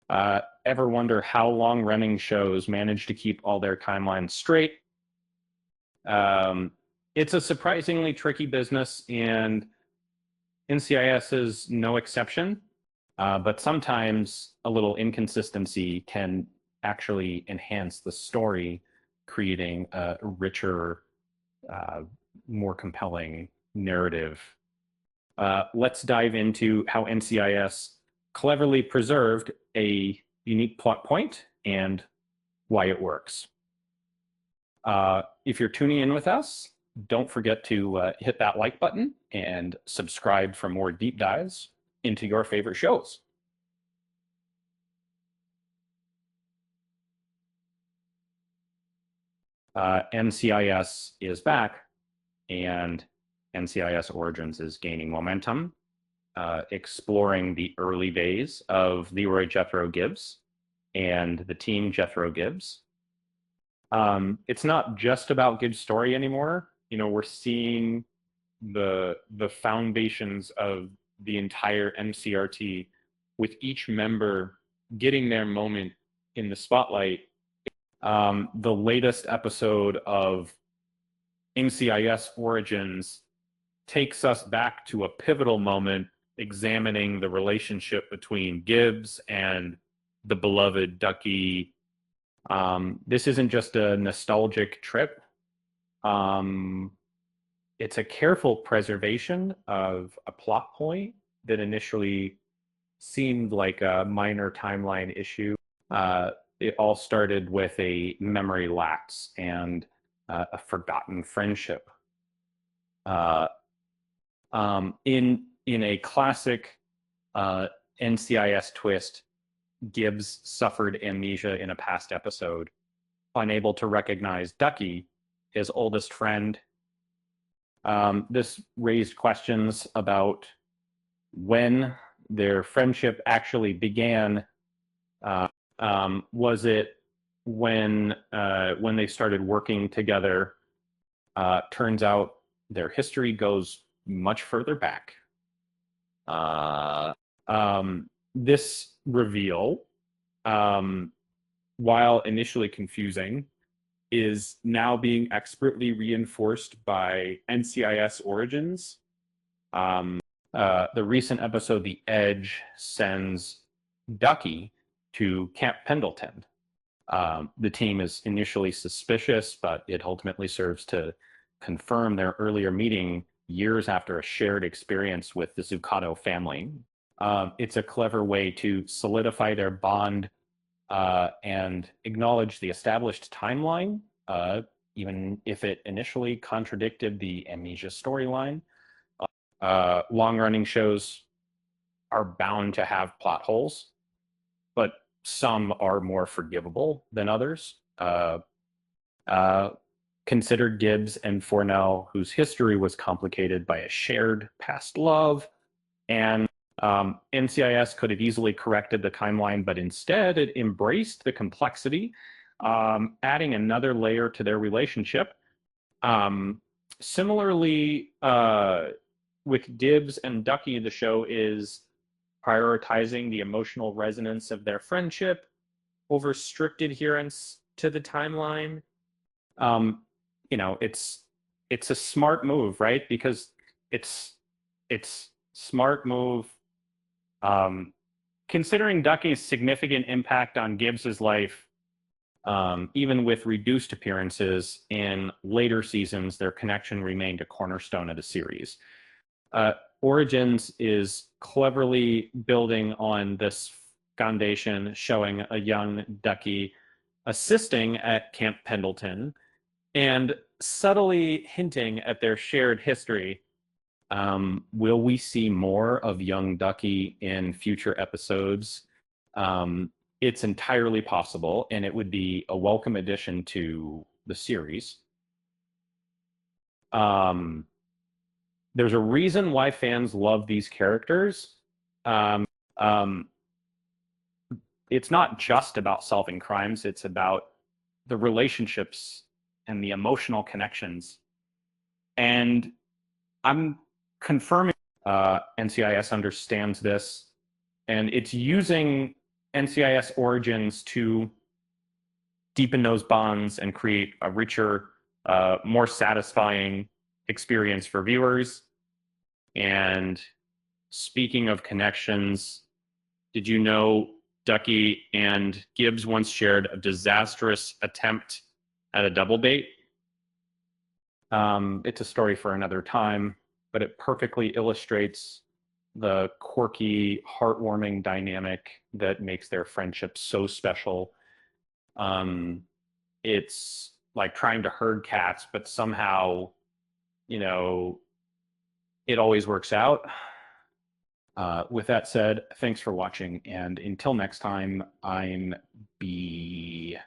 Ever wonder how long-running shows manage to keep all their timelines straight? Um, it's a surprisingly tricky business, and NCIS is no exception. But sometimes a little inconsistency can actually enhance the story, creating a richer, uh, more compelling narrative. Let's dive into how NCIS cleverly preserved a unique plot point and why it works. If you're tuning in with us, don't forget to hit that like button and subscribe for more deep dives into your favorite shows. NCIS is back, and NCIS Origins is gaining momentum, exploring the early days of Leroy Jethro Gibbs and the team Jethro Gibbs. It's not just about Gibbs' story anymore. You know, we're seeing the foundations of the entire MCRT, with each member getting their moment in the spotlight. The latest episode of NCIS Origins takes us back to a pivotal moment, examining the relationship between Gibbs and the beloved Ducky. This isn't just a nostalgic trip. Um, it's a careful preservation of a plot point that initially seemed like a minor timeline issue. Uh, it all started with a memory lapse and a forgotten friendship. Uh, in a classic NCIS twist, Gibbs suffered amnesia in a past episode, unable to recognize Ducky, his oldest friend. This raised questions about when their friendship actually began. Was it when they started working together? Turns out their history goes much further back. This reveal, um, while initially confusing, is now being expertly reinforced by NCIS Origins. The recent episode, The Edge, sends Ducky to Camp Pendleton. The team is initially suspicious, but it ultimately serves to confirm their earlier meeting years after a shared experience with the Zuccato family. It's a clever way to solidify their bond and acknowledge the established timeline, even if it initially contradicted the amnesia storyline. Long-running shows are bound to have plot holes, but some are more forgivable than others. Consider Gibbs and Fornell, whose history was complicated by a shared past love, and NCIS could have easily corrected the timeline, but instead it embraced the complexity, adding another layer to their relationship. Similarly, with Gibbs and Ducky, the show is prioritizing the emotional resonance of their friendship over strict adherence to the timeline. Um, you know, it's a smart move, right? Because it's smart move. Considering Ducky's significant impact on Gibbs's life, even with reduced appearances in later seasons, their connection remained a cornerstone of the series. Origins is cleverly building on this foundation, showing a young Ducky assisting at Camp Pendleton and subtly hinting at their shared history. Will we see more of young Ducky in future episodes? It's entirely possible, and it would be a welcome addition to the series. There's a reason why fans love these characters. Um, um, it's not just about solving crimes, it's about the relationships and the emotional connections. And I'm confirming NCIS understands this, and it's using NCIS Origins to deepen those bonds and create a richer, more satisfying experience for viewers. And speaking of connections, did you know Ducky and Gibbs once shared a disastrous attempt at a double date? It's a story for another time, but it perfectly illustrates the quirky, heartwarming dynamic that makes their friendship so special. It's like trying to herd cats, but somehow, you know, it always works out. With that said, thanks for watching, and until next time, I'm B.